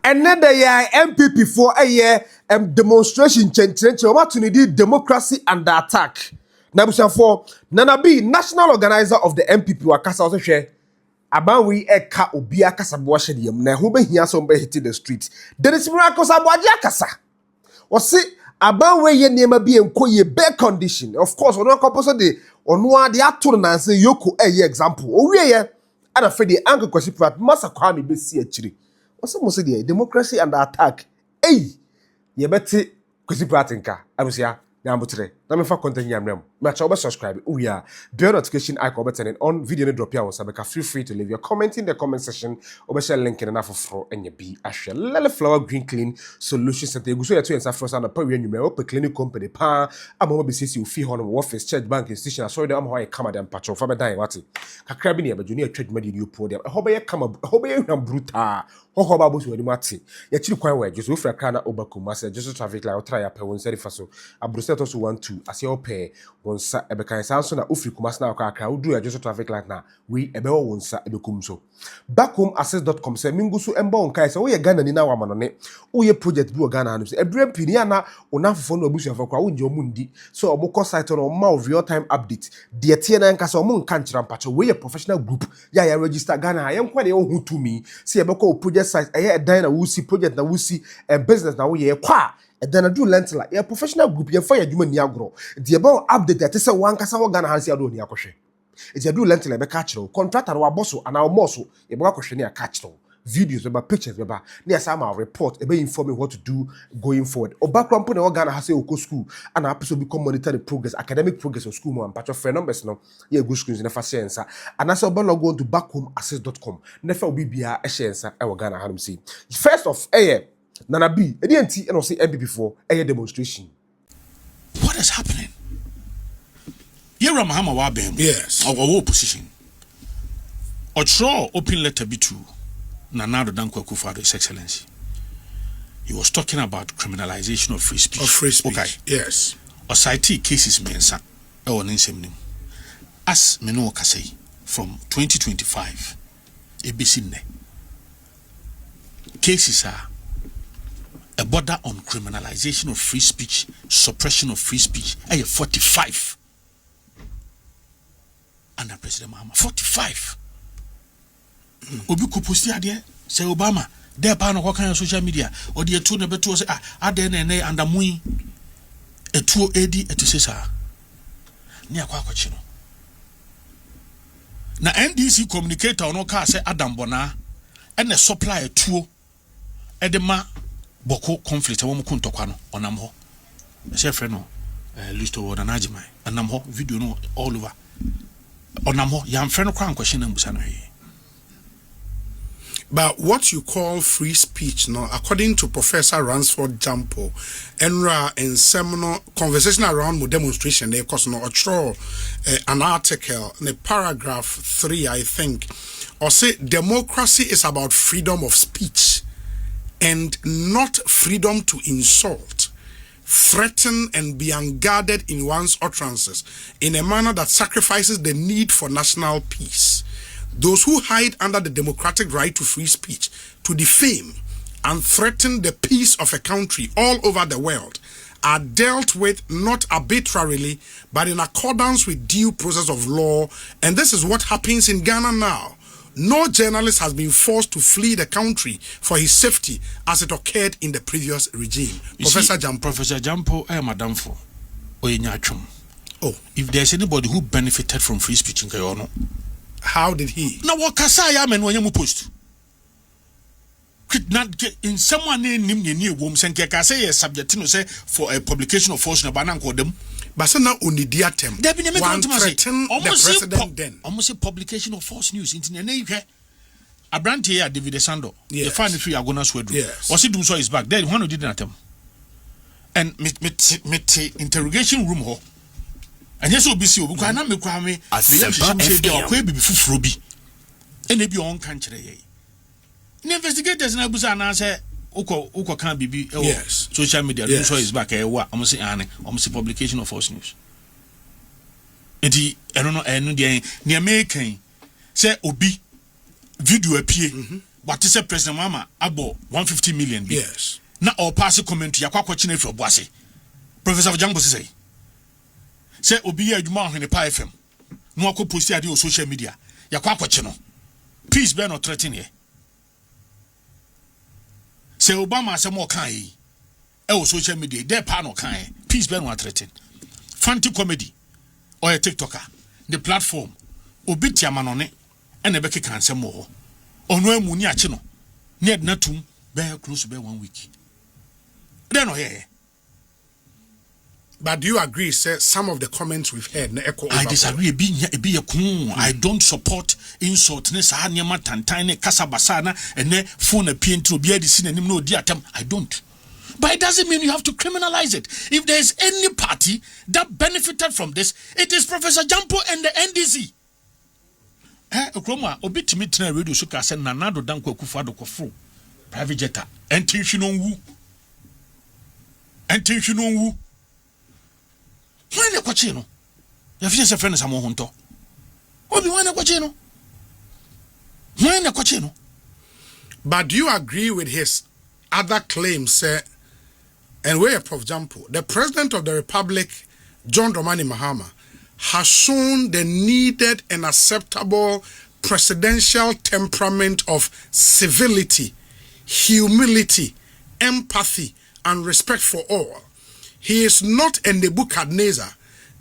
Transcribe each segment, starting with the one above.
Another year NPP for a year demonstration change opportunity democracy under attack. Nabusha for Nanabi, national organizer of the NPP wakasa also share about we eka obi akasa boashe diem na ho behia so be hit the street. There is miracles aboaje akasa. O se about we ye niema bi enko ye bad condition. Of course, ono akoposo de ono ade ato na say yoko example. O we ye ana fe de Uncle Kwasi Pratt masa kwame be si akiri. What's the democracy under attack? Hey, you better Kwasi Pratt nka. Abusia, na mbutre. Na me fa content yamrem. Ma cha subscribe. Oh yeah. Bell notification icon button on video drop ya won feel free to leave your comment in the comment section. Share link in na for and be a share. Lele flower green clean solutions that you go so ya to answer first and pa we nyume op clinic company pa amo be sisi ufi hono office church bank institution so dem ho e kama dem patcho fa be dan wate. Kakra bi ne ba juni trade madi you po dem. Ho be ye kama ho be ye hwam bruta. Ho ba bo so wani mate. Ya chiri kwan wa just ofra kra na obakum ase just traffic light try ya pa won seri faso. Abrustet also 12 as your pay wonsa ebekan sanso na ofri kumas na akra udu ya just traffic light na we ebewo wonsa ebekum so backhomeaccess.com say mingusu embo nkai say wo ye Ghana ni na wa manone wo ye project bi wo Ghana no say ebrem pini na onafofo no abusu afọ kwa wo nje omundi so obukọ site no ma of real time update de tie na nka say omu nka nchira mpacho we ye professional group ya register Ghana ye nkwa ne wo tumi say ebekọ project site eye dan na wo si project na wo si business na wo ye kwa and then I do lentila. A professional group, you fire human niagro. The about update that is a one cassa Ghana has your own yakoshe. It's a do lentila be catch contractor or bosso and our mosso, a question near catch videos about pictures about near some report about informing what to do going forward. Or background put Ghana has a school and our episode become monitor the progress, academic progress of school and patch of friend numbers no. Yeah, good schools in the first sense. And that's about go to backhomeaccess.com. Never will be a chance our Ghana had see. First of air. Nana B, NT and say NPP for a demonstration. What is happening? You're Mahama Wabem. Yes. Our opposition. Or draw open letter B2. Nanado Dankwa Kufado, His Excellency. He was talking about criminalization of free speech. Of free speech. Okay. Yes. Or cite cases mensa. Or Ninsemnim. As Meno Kasei from 2025. ABC. Cases are a border on criminalization of free speech, suppression of free speech, 45. Under President Mahama, 45. Obi kuposti ade say Obama, there pan what kind of social media, or the two never to say, ade ne under mui, a 280 to say, sir. Near Quacochino. Na NDC communicator no car say Adam Bona, and the supply a 2 edema. Boko conflict a woman kunto kwano onam ho say friend no list over na ajima onam ho video no all over onam ho yam friend kwan question na mbusa no he. But what you call free speech now, according to Professor Ransford Jampo, Enra in seminal conversation around the demonstration, they cause no an article in a paragraph 3, I think, or say democracy is about freedom of speech and not freedom to insult, threaten, and be unguarded in one's utterances in a manner that sacrifices the need for national peace. Those who hide under the democratic right to free speech, to defame and threaten the peace of a country all over the world are dealt with not arbitrarily, but in accordance with due process of law. And this is what happens in Ghana now. No journalist has been forced to flee the country for his safety as it occurred in the previous regime. Professor Jampo, I am Madam for Oyenyachum. Oh, if there's anybody who benefited from free speech in Kayono, how did he? Now, what Kasaya men when you post? Could not get in someone named New Wombs and Kakase subject to say for a publication of force in a banana called them. But so now only the attempt. There been a threaten the president then. Almost a publication of false news. Internet. A brand here, David Sando. Yes. The final three are going to sweat. Yes. Was he doing so? Is back there. One who didn't attempt. And mit interrogation room ho. And yes, will be so. Because I'm a crime. As the be fufurobi. And they be on country. Investigators na busa na say uko kan bibi yes. Social media yes. So is back almost say almost publication of false news. Enti eno no eno dey near making say obi video appear what is a President Mama abo 150 million bi. Yes. Na or pass comment yakwa kwachine fro boase. Professor Jambo say obi ye adwuma hwene pa FM. No akọ post ade on social media. Yakwa kwache no. Peace be no threaten here. Say Obama say more kan yi. Social media there pa no kan. Peace be no threaten. Fanti comedy or a TikToker. The platform obi tiamanone ene beke kan sem ho. Ono amu ni ache no. Need natum be close to be 1 week. Then here. But do you agree, sir, some of the comments we've heard na echo I disagree. I don't support insult ne sa nyama tantan ne kasabasa na ene phone appeal be the sin no di atem. I don't. But it doesn't mean you have to criminalize it. If there is any party that benefited from this, it is Professor Jampo and the NDC. Okroma obi timi tena radio so ka se nanado danko akufo adokofo private jetter intention wu when kwachi no ya fi se friend samo honto obi when kwachi no when kwachi no. But do you agree with his other claims, sir? And where Prof Jampo, the President of the Republic, John Dramani Mahama, has shown the needed and acceptable presidential temperament of civility, humility, empathy, and respect for all. He is not a Nebuchadnezzar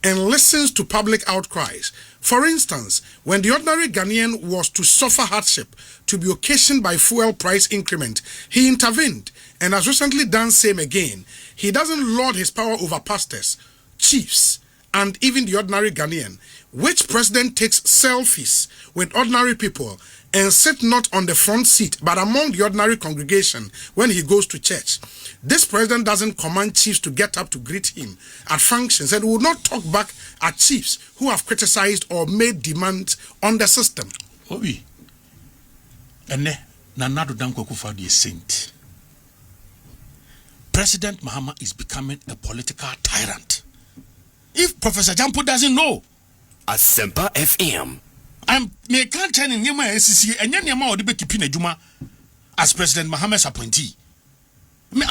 and listens to public outcries. For instance, when the ordinary Ghanaian was to suffer hardship to be occasioned by fuel price increment, he intervened and has recently done same again. He doesn't lord his power over pastors, chiefs, and even the ordinary Ghanaian. Which president takes selfies with ordinary people and sit not on the front seat but among the ordinary congregation when he goes to church? This president doesn't command chiefs to get up to greet him at functions and will not talk back at chiefs who have criticized or made demands on the system. Obi, ene na nado danko kufa di saint. President Mahama is becoming a political tyrant. If Professor Jampo doesn't know, Asempa FM. Me can't tell him Nema SCC and Yama or the Bekipina Juma as President Mahama's appointee. Me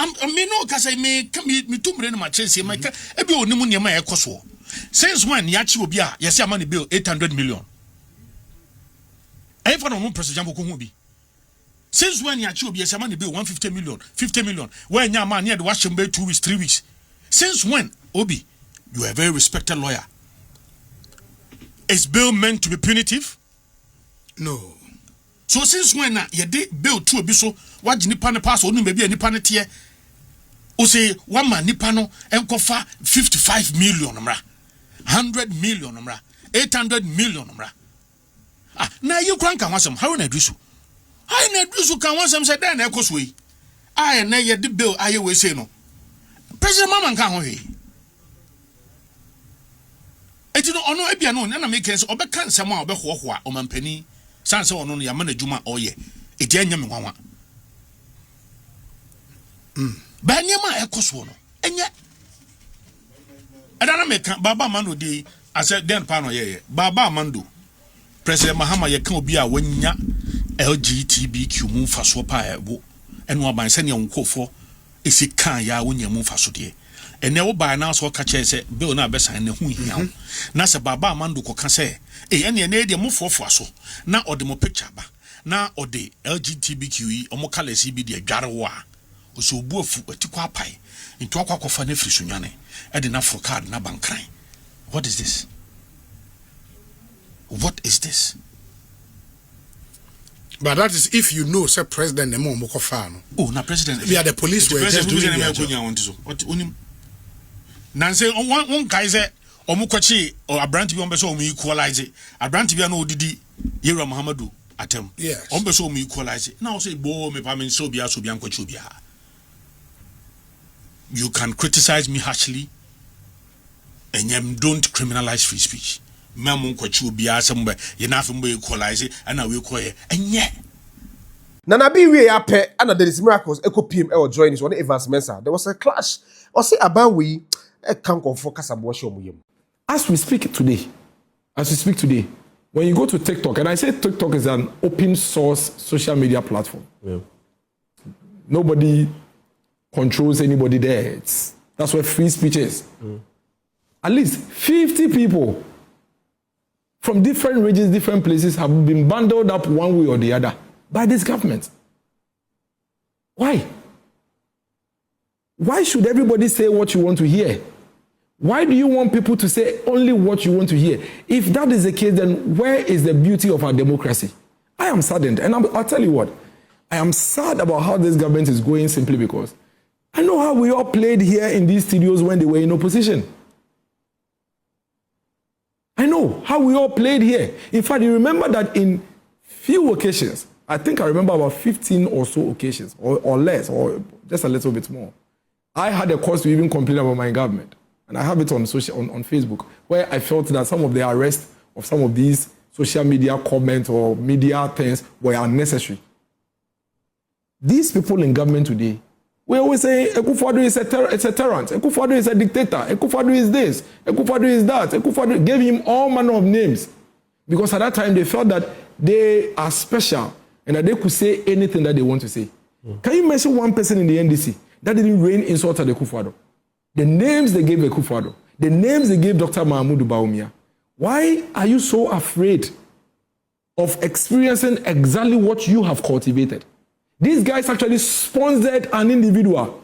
no cause I may come me to bring my chance here. My Ebi Onimunia my Ecoso. Since when Yachi will be a yes, money bill 800 million. I found no President Jampo Kumubi. Since when Yachi will be a money bill 150 million, 50 million. When Yama near the Washington Bay 2 weeks, 3 weeks. Since when, Obi, you are a very respected lawyer. Is bill meant to be punitive? No. So since when you did bill 2 biso, what Nipana pass or maybe a Nipana tier? O say 1 man Nipano and kofa 55 million, 100 million, 800 million. Ah, now you can't want some. How na drisu? I na drisu can want some said then ekoswe. I na ye the bill I always say no. President Mama can ho. Eti no ono ebia no na make sense obeka nsem a obehohoa o mampani sanse ono no ya manadwuma oye eti anya me nwanwa ba nyama ekoso no enye adana meka baba mando di ase den pa no ye baba mando President Mahama ye kan obi a wanya LGBTQ mu faso pa ebo eno aban se ne nkofo esi kan ya wonya mu faso de ene wo ba na so ka che bill na besan ne hu hia na se baba amando ko ka se ene ne de mo fofo aso na ode mo picture ba na ode LGBTQE omo kala CB de adware wo a oso obu afu atiko apai nto akwakofa na firi sunwane e de na for card na bankran. What is this? What is this? But that is if you know, sir, President Nemo Mokofano. Oh, na president. We are the police were just doing their job. What unim Nancy one guy say omukwachi or abranti bi ombeso omu equalize abranti bi na odidi Yera Muhammadu atem. Yes. Ombeso omu equalize. Now say bo me pa men so bia nkwachi obia. You can criticize me harshly and you don't criminalize free speech. Memo nkwachi obia sembe ye na afembo equalize and na we call ye enye. Nana bi we ape and there is miracles echo PM or join is one Evans Mensah. There was a clash. Or say about we a can't confo kasabo show. As we speak today, when you go to TikTok, and I say TikTok is an open source social media platform. Yeah. Nobody controls anybody there. That's where free speech is. At least 50 people from different regions, different places have been bundled up one way or the other by this government. Why? Why should everybody say what you want to hear? Why do you want people to say only what you want to hear? If that is the case, then where is the beauty of our democracy? I am saddened, and I'll tell you what. I am sad about how this government is going simply because I know how we all played here in these studios when they were in opposition. I know how we all played here. In fact, you remember that in few occasions, I think I remember about 15 or so occasions, or less, or just a little bit more, I had a cause to even complain about my government. And I have it on Facebook, where I felt that some of the arrests of some of these social media comments or media things were unnecessary. These people in government today, we always say Akufo-Addo is a tyrant, Akufo-Addo is a dictator, Akufo-Addo is this, Akufo-Addo is that, Akufo-Addo gave him all manner of names. Because at that time they felt that they are special and that they could say anything that they want to say. Can you mention one person in the NDC that didn't rain insult at Akufo-Addo? The names they gave Akufo-Addo, the names they gave Dr. Mahmoud Bawumia. Why are you so afraid of experiencing exactly what you have cultivated? These guys actually sponsored an individual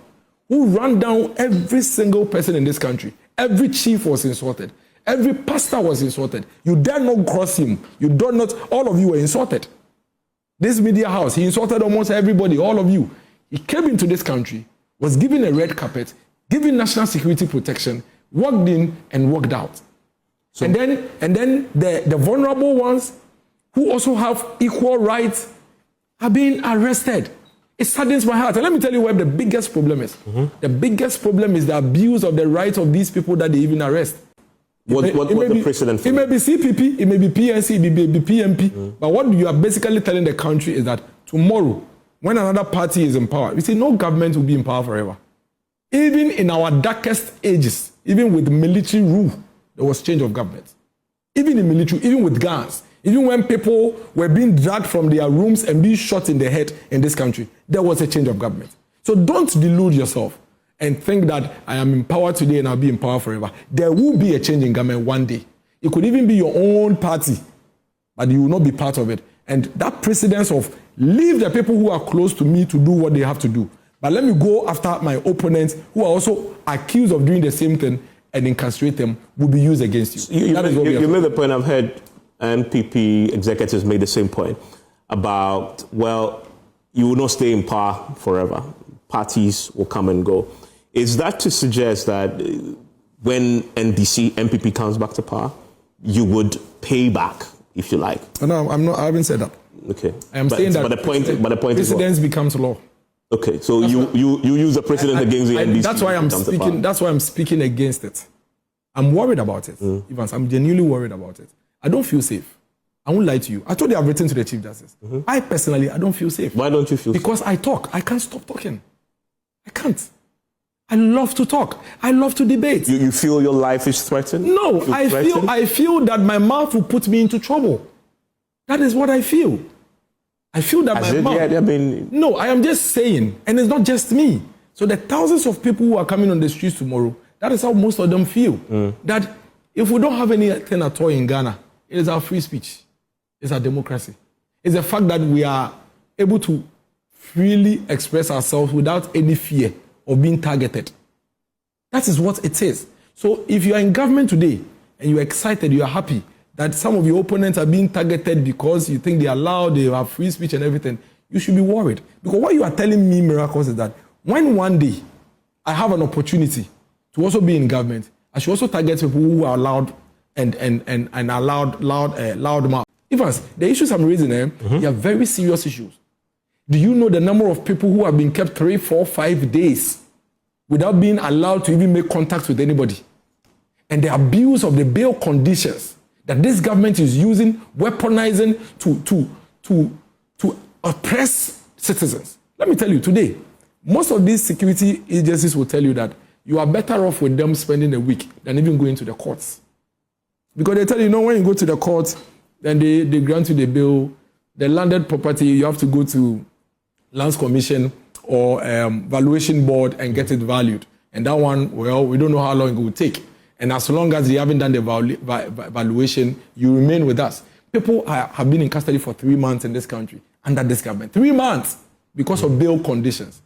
who ran down every single person in this country. Every chief was insulted. Every pastor was insulted. You dare not cross him. You do not, all of you were insulted. This media house, he insulted almost everybody, all of you. He came into this country, was given a red carpet, given national security protection, walked in and walked out. So, and then the vulnerable ones who also have equal rights are being arrested. It saddens my heart. And let me tell you where the biggest problem is. The biggest problem is the abuse of the rights of these people that they even arrest. What the precedent? It may be CPP, it may be PNC, it may be PMP. But what you are basically telling the country is that tomorrow, when another party is in power, you see, no government will be in power forever. Even in our darkest ages, even with military rule, there was change of government. Even in military, even with guns, even when people were being dragged from their rooms and being shot in the head in this country, there was a change of government. So don't delude yourself and think that I am in power today and I'll be in power forever. There will be a change in government one day. It could even be your own party, but you will not be part of it. And that precedence of leave the people who are close to me to do what they have to do. But let me go after my opponents who are also accused of doing the same thing and incarcerate them will be used against you. You made the point. I've heard NPP executives make the same point about, well, you will not stay in power forever. Parties will come and go. Is that to suggest that when NPP comes back to power, you would pay back, if you like? No, I'm not. I haven't said that. Okay. I am saying that. But the point is precedence becomes law. Okay, so you use the precedent against the NDC. That's why I'm speaking. That's why I'm speaking against it. I'm worried about it, Evans. I'm genuinely worried about it. I don't feel safe. I won't lie to you. I told you I've written to the Chief Justice. I personally, I don't feel safe. Why don't you feel safe? Because I talk. I can't stop talking. I can't. I love to talk. I love to debate. You feel your life is threatened? No, I feel that my mouth will put me into trouble. That is what I feel. I feel that my mouth... No, I am just saying, and it's not just me. So the thousands of people who are coming on the streets tomorrow, that is how most of them feel. That if we don't have anything at all in Ghana, it is our free speech. It's our democracy. It's the fact that we are able to freely express ourselves without any fear of being targeted. That is what it is. So if you are in government today and you're excited, you are happy that some of your opponents are being targeted because you think they are loud, they have free speech and everything, you should be worried. Because what you are telling me, Miracles, is that when one day I have an opportunity to also be in government, I should also target people who are loud and are loud mouth. Evans, the issues I'm raising, they are very serious issues. Do you know the number of people who have been kept 3, 4, 5 days without being allowed to even make contact with anybody? And the abuse of the bail conditions that this government is using, weaponizing to oppress citizens. Let me tell you, today, most of these security agencies will tell you that you are better off with them spending a week than even going to the courts. Because they tell you, when you go to the courts, Then they grant you the bill. The landed property, you have to go to Lands Commission or Valuation Board and get it valued. And that one, well, we don't know how long it will take. And as long as they haven't done the valuation, you remain with us. People have been in custody for 3 months in this country under this government. 3 months because of bail conditions.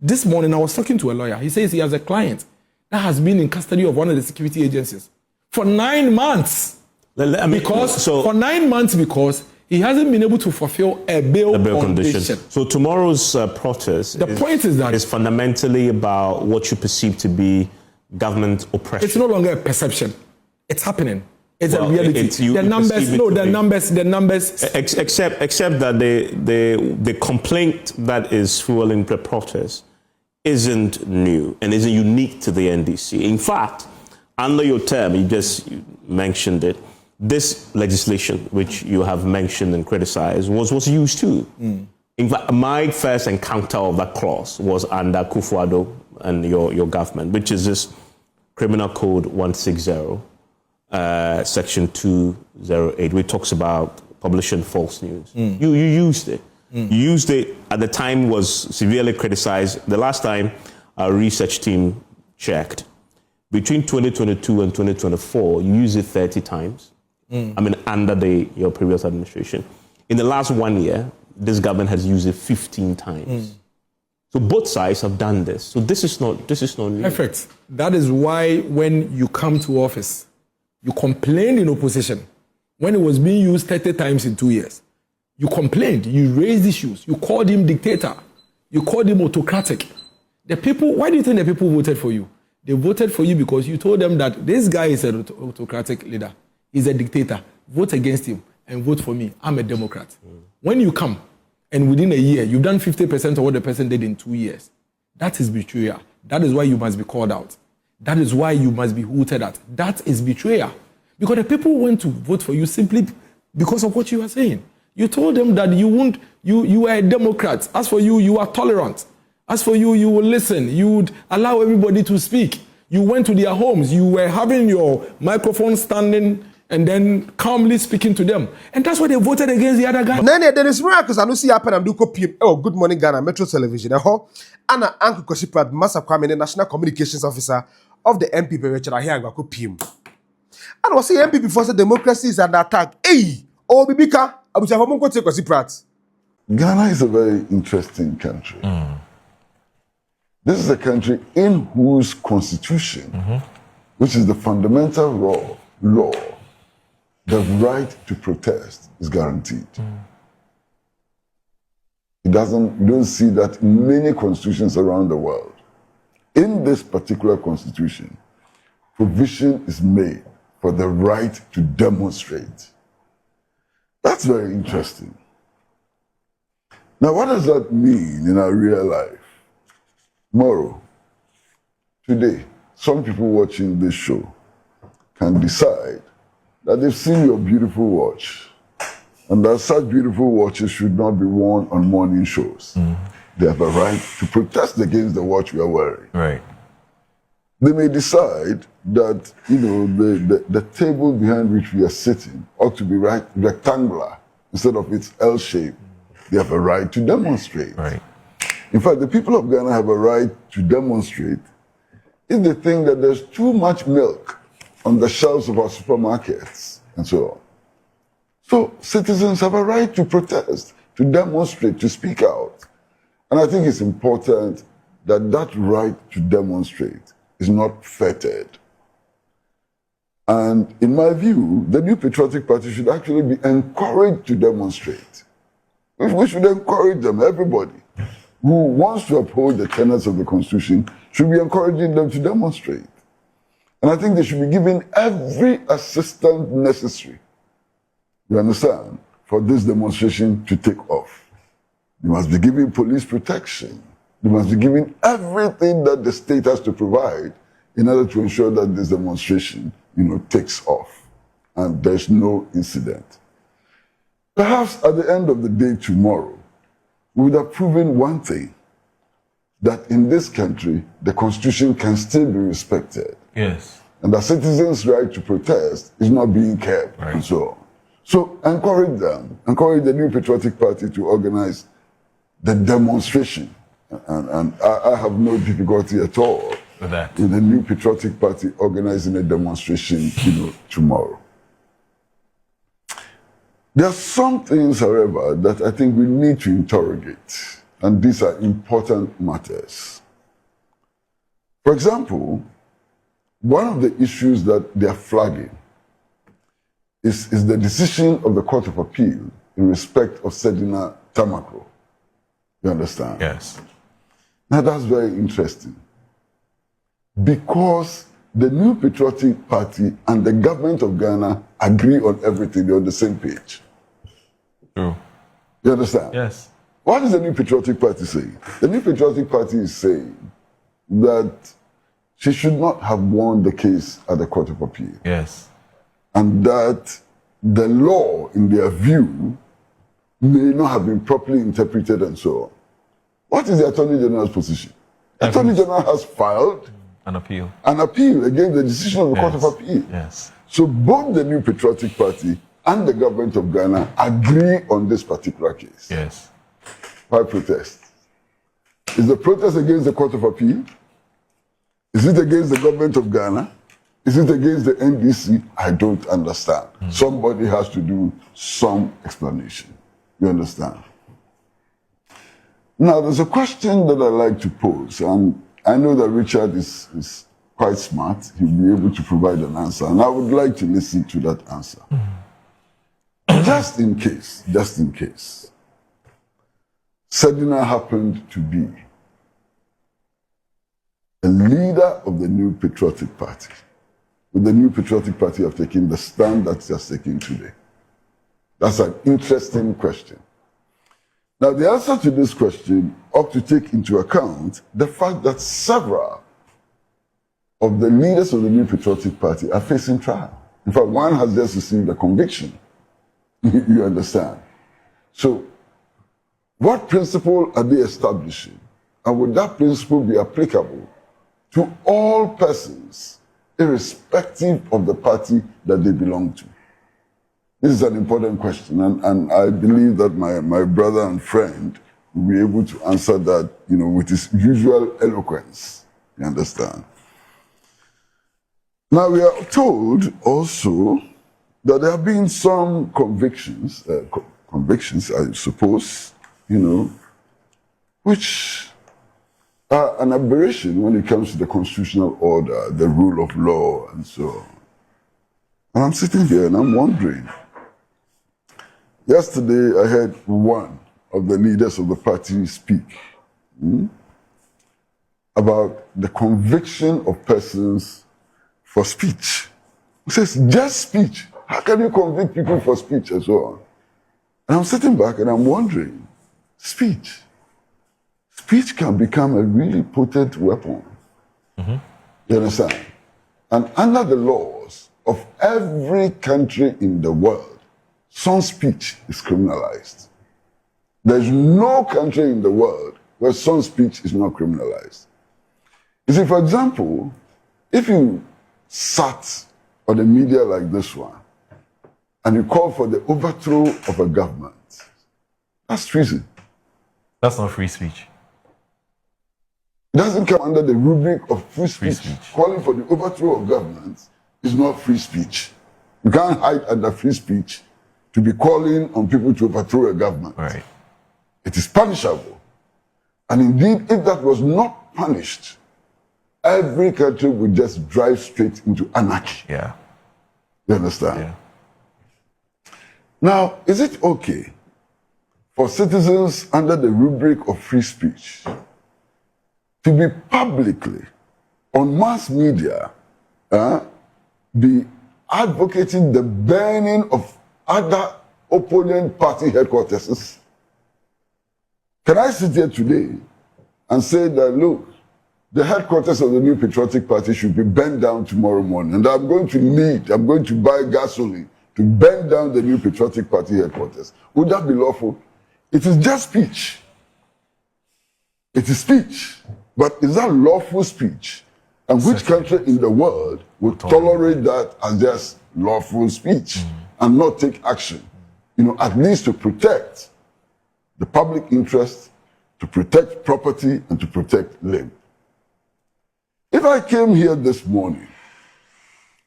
This morning, I was talking to a lawyer. He says he has a client that has been in custody of one of the security agencies for 9 months. For 9 months because he hasn't been able to fulfill a bail condition. So tomorrow's protest, point is that it's fundamentally about what you perceive to be government oppression. It's no longer a perception. It's happening. It's a reality. The numbers. Except that the complaint that is fueling the protest isn't new and isn't unique to the NDC. In fact, under your term, you just mentioned it, this legislation, which you have mentioned and criticized, was used too. In fact, my first encounter of that clause was under Kufuor and your government, which is this Criminal Code 160, Section 208, which talks about publishing false news. You used it. You used it at the time, was severely criticized. The last time our research team checked, between 2022 and 2024, you used it 30 times. I mean, under your previous administration. In the last 1 year, this government has used it 15 times. So both sides have done this. So this is not new. Perfect. That is why when you come to office, you complained in opposition. When it was being used 30 times in 2 years, you complained, you raised issues, you called him dictator, you called him autocratic. The people, why do you think the people voted for you? They voted for you because you told them that this guy is an autocratic leader. He's a dictator. Vote against him and vote for me. I'm a Democrat. When you come and within a year, you've done 50% of what the person did in 2 years, that is betrayal. That is why you must be called out. That is why you must be hooted at. That is betrayal. Because the people went to vote for you simply because of what you are saying. You told them that you were a Democrat. As for you, you are tolerant. As for you, you will listen. You would allow everybody to speak. You went to their homes. You were having your microphone standing and then calmly speaking to them. And that's why they voted against the other guy. Nene, there is miracles. I don't see happen. I'm doing PM. Oh, Good Morning Ghana, Metro Television. Anna Uncle Kwasi Pratt, Master Kwame, National Communications Officer of the NPP, which I hear I go PM. And I say NPP for democracy is under attack. Hey, oh, Bibika, I wish I have more to Kwasi Pratt. Ghana is a very interesting country. This is a country in whose constitution, which is the fundamental law, the right to protest is guaranteed. You don't see that in many constitutions around the world. In this particular constitution, provision is made for the right to demonstrate. That's very interesting. Now, what does that mean in our real life? Tomorrow, today, some people watching this show can decide that they've seen your beautiful watch and that such beautiful watches should not be worn on morning shows. They have a right to protest against the watch we are wearing. Right. They may decide that, the table behind which we are sitting ought to be rectangular instead of its L shape. They have a right to demonstrate. Right. In fact, the people of Ghana have a right to demonstrate if they think that there's too much milk on the shelves of our supermarkets and so on. So citizens have a right to protest, to demonstrate, to speak out. And I think it's important that that right to demonstrate is not fettered. And in my view, the New Patriotic Party should actually be encouraged to demonstrate. We should encourage them, everybody who wants to uphold the tenets of the Constitution should be encouraging them to demonstrate. And I think they should be given every assistance necessary, you understand, for this demonstration to take off. They must be given police protection. They must be given everything that the state has to provide in order to ensure that this demonstration, takes off and there's no incident. Perhaps at the end of the day tomorrow, we would have proven one thing, that in this country, the Constitution can still be respected. Yes. And that citizens' right to protest is not being kept, and so on. So encourage them, encourage the New Patriotic Party to organize the demonstration. And I have no difficulty at all with that. With the New Patriotic Party organizing a demonstration, tomorrow. There are some things, however, that I think we need to interrogate, and these are important matters. For example, one of the issues that they are flagging is the decision of the Court of Appeal in respect of Sedina Tamakro. You understand? Yes. Now that's very interesting. Because the New Patriotic Party and the government of Ghana agree on everything, they're on the same page. True. You understand? Yes. What is the New Patriotic Party saying? The New Patriotic Party is saying that she should not have won the case at the Court of Appeal. Yes. And that the law, in their view, may not have been properly interpreted and so on. What is the Attorney General's position? The Attorney General has filed an appeal against the decision of the Court of Appeal. Yes. So both the New Patriotic Party and the government of Ghana agree on this particular case. Yes. Why protest? Is the protest against the Court of Appeal? Is it against the government of Ghana? Is it against the NDC? I don't understand. Somebody has to do some explanation. You understand? Now, there's a question that I like to pose, and I know that Richard is quite smart. He'll be able to provide an answer, and I would like to listen to that answer. Just in case, Sedina happened to be a leader of the New Patriotic Party. Would the New Patriotic Party have taken the stand that it has taken today? That's an interesting question. Now, the answer to this question ought to take into account the fact that several of the leaders of the New Patriotic Party are facing trial. In fact, one has just received a conviction. You understand? So, what principle are they establishing? And would that principle be applicable to all persons, irrespective of the party that they belong to? This is an important question, and I believe that my brother and friend will be able to answer that, with his usual eloquence. You understand? Now, we are told also that there have been some convictions, I suppose, which are an aberration when it comes to the constitutional order, the rule of law, and so on. And I'm sitting here and I'm wondering. Yesterday, I heard one of the leaders of the party speak about the conviction of persons for speech. He says, just speech. How can you convict people for speech and so on? And I'm sitting back and I'm wondering, speech can become a really potent weapon. You understand? And under the laws of every country in the world, some speech is criminalized. There's no country in the world where some speech is not criminalized. You see, for example, if you sat on a media like this one and you call for the overthrow of a government, that's treason. That's not free speech. It doesn't come under the rubric of free speech. Calling for the overthrow of government is not free speech. You can't hide under free speech to be calling on people to overthrow a government. Right. It is punishable. And indeed, if that was not punished, every country would just drive straight into anarchy. Yeah. You understand? Yeah. Now, is it okay for citizens under the rubric of free speech to be publicly on mass media be advocating the burning of other opponent party headquarters? Can I sit here today and say that, look, the headquarters of the New Patriotic Party should be burned down tomorrow morning, and I'm going to buy gasoline to burn down the New Patriotic Party headquarters? Would that be lawful? It is just speech. It is speech. But is that lawful speech? And which country in the world would tolerate that as just lawful speech? and not take action, at least to protect the public interest, to protect property, and to protect life. If I came here this morning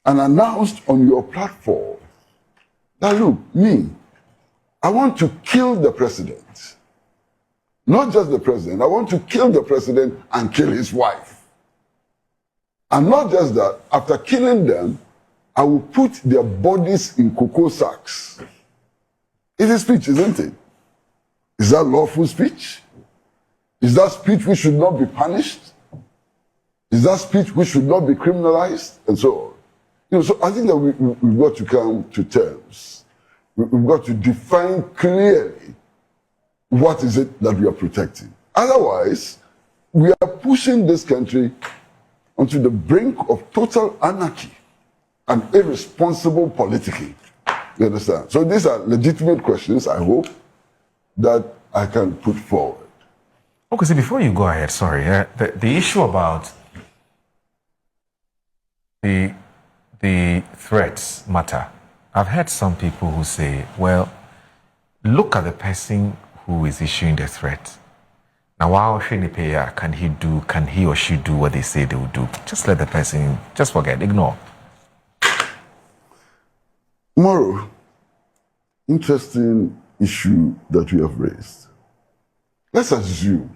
and announced on your platform that, look, I want to kill the president. Not just the president, I want to kill the president and kill his wife. And not just that, after killing them, I will put their bodies in cocoa sacks. It is speech, isn't it? Is that lawful speech? Is that speech which should not be punished? Is that speech which should not be criminalized? And so on. So I think that we've got to come to terms. We've got to define clearly what is it that we are protecting. Otherwise, we are pushing this country onto the brink of total anarchy and irresponsible politicking. You understand? So these are legitimate questions, I hope, that I can put forward. Okay, so before you go ahead, sorry, the issue about the threats matter. I've heard some people who say, well, look at the person who is issuing the threat. Now, while can he or she do what they say they will do? Just let the person, just forget, ignore. Tomorrow, interesting issue that we have raised. Let's assume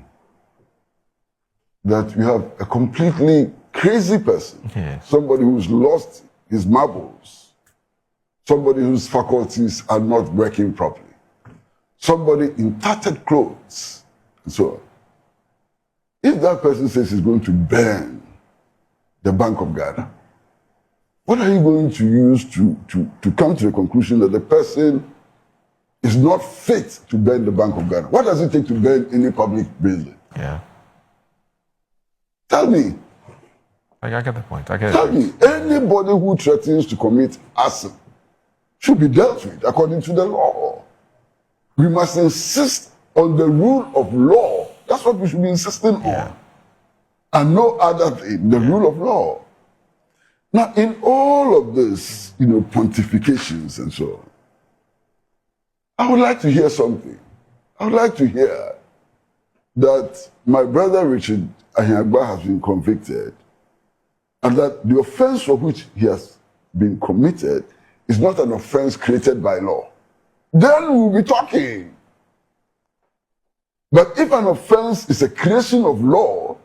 that you have a completely crazy person, somebody who's lost his marbles, somebody whose faculties are not working properly, somebody in tattered clothes, and so on. If that person says he's going to burn the Bank of Ghana, what are you going to use to come to the conclusion that the person is not fit to burn the Bank of Ghana? What does it take to burn any public building? Yeah. Tell me. I get the point. I get Tell me, anybody who threatens to commit arson should be dealt with according to the law. We must insist on the rule of law. That's what we should be insisting on. And no other thing, the rule of law. Now, in all of this, pontifications and so on, I would like to hear something. I would like to hear that my brother Richard Ahiagba has been convicted and that the offense for which he has been committed is not an offense created by law. Then we'll be talking. But if an offense is a creation of law,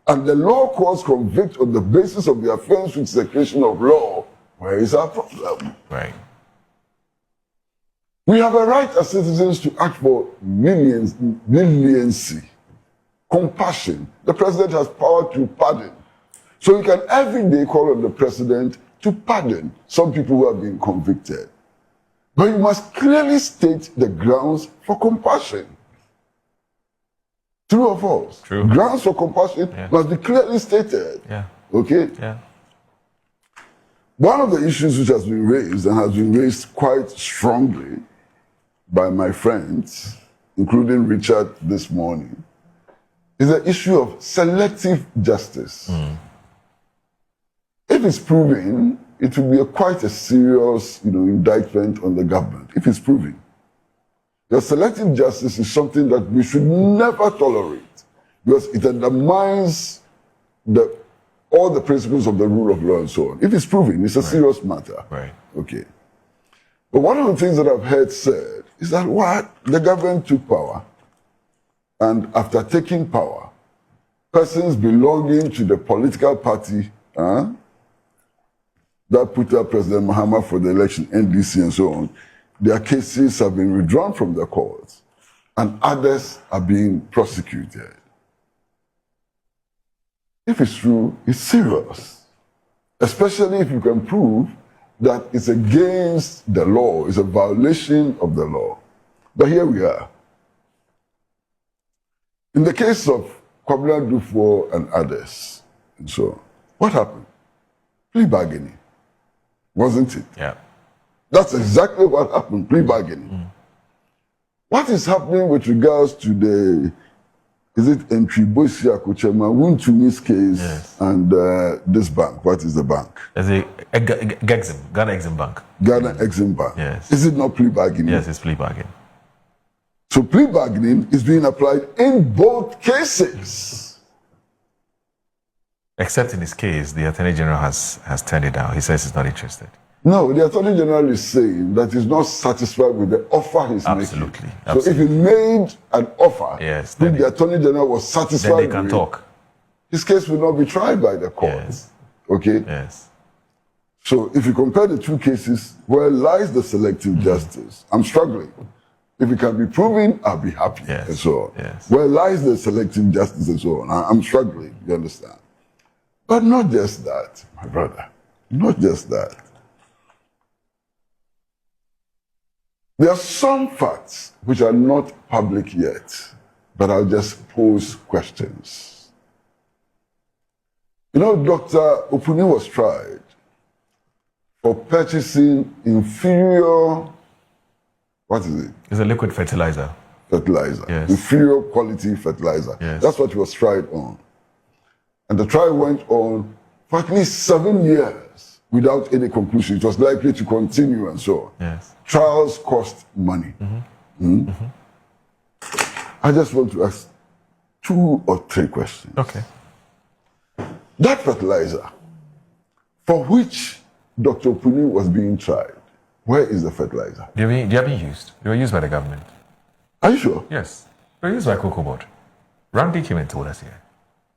and the law courts convict on the basis of the offense which is a creation of law, where is our problem? Right. We have a right as citizens to act for leniency, compassion. The president has power to pardon. So you can every day call on the president to pardon some people who have been convicted. But you must clearly state the grounds for compassion. True or false? True. Grounds for compassion must be clearly stated. Yeah. Okay? Yeah. One of the issues which has been raised and has been raised quite strongly by my friends, including Richard this morning, is the issue of selective justice. If it's proven, it will be quite a serious, indictment on the government. If it's proven. The selective justice is something that we should never tolerate because it undermines all the principles of the rule of law and so on. If it's proven, it's a serious matter. Right. Okay. But one of the things that I've heard said is that the government took power, and after taking power, persons belonging to the political party that put up President Mahama for the election, NDC and so on, their cases have been withdrawn from the courts, and others are being prosecuted. If it's true, it's serious, especially if you can prove that it's against the law, it's a violation of the law. But here we are. In the case of Kwabena Dufo and others, and so on, what happened? Plea bargaining, wasn't it? Yeah. That's exactly what happened, plea bargaining. What is happening with regards to the is it Entribosia Kuchema, went to this case Yes. and this bank? What is the bank? As a Gexim, Ghana Exim Bank. Ghana Exim Bank. Yes. Is it not plea bargaining? Yes, it's plea bargain. So plea bargaining is being applied in both cases. Except in his case, the Attorney General has turned it down. He says he's not interested. No, the Attorney General is saying that he's not satisfied with the offer he's Absolutely. making. So if he made an offer, Yes, which then the Attorney General was satisfied then they can with, talk. his case will not be tried by the court. Yes. Okay? Yes. So if you compare the two cases, where lies the selective justice? I'm struggling. If it can be proven, I'll be happy, Yes. and so on. Yes. Where lies the selective justice and so on? I'm struggling, you understand? But not just that, my brother. Not just that. There are some facts which are not public yet, but I'll just pose questions. You know, Dr. Opuni was tried for purchasing inferior, what is it? It's a liquid fertilizer. Fertilizer. Yes. Inferior quality fertilizer. Yes. That's what he was tried on. And the trial went on for at least 7 years without any conclusion. It was likely to continue and so on. Yes. Trials cost money. I just want to ask 2 or 3 questions. Okay. That fertilizer, for which Dr. Opuni was being tried, where is the fertilizer? They have been used. They were used by the government. Are you sure? Yes. They were used by Cocoa Board. Randy came and told us here.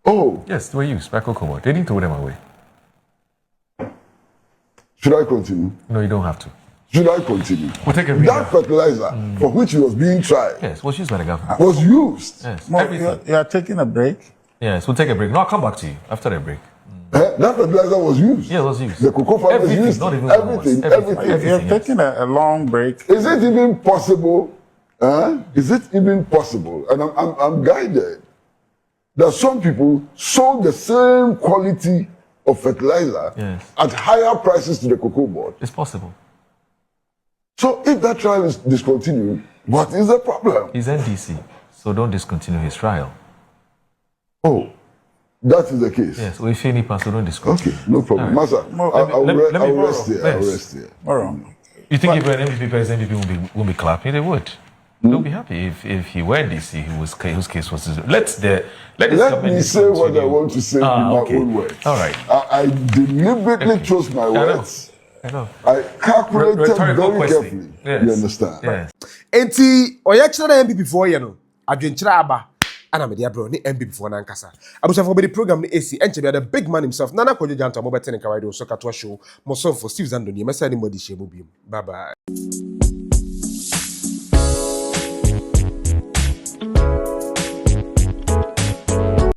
Oh, Yes, they were used by Cocoa Board. They didn't throw them away. should I continue? No, you don't have to. Should I continue? We'll take a break. That fertilizer for which he was being tried Yes, was used by the government. was used. Yes. Mo, Everything. you are taking a break. Yes, we'll take a break. No, I'll come back to you after the break. That fertilizer was used. Yeah, it was used. The cocoa farmers Everything, used not it. even Everything, farmers. everything. If you're yes. taking a long break, Is it even possible? Is it even possible? And I'm guided that some people sold the same quality of fertilizer Yes. at higher prices to the cocoa board. It's possible. So if that trial is discontinued, what is the problem? He's NDC, so don't discontinue his trial. Oh, that is the case. Yes, we feel so don't discontinue. Okay, no problem. All right. Master, Mo, I'll let me rest borrow. here. I'll Yes. rest here. all right. You think if an MPP president, MPP won't be clapping? They would. They'll be happy if he were NDC, whose case was this. Let me say what I want to say in my own words. All right. I deliberately chose my words. I know. I calculated Rhetorical very question. carefully. Yes. You understand? Yes. Enti oya kyerɛ na MPP foɔ yɛ no adwenkyerɛ aba ana mede abro ne MPP foɔ na nkasa abusafo bɛ di program ne AC enche bia the big man himself Nana Kwadwo Janto mo bɛte ne kawai do so katwa show mo so for Steve Zando ne mesa ne modi hyɛ mu biem bye bye.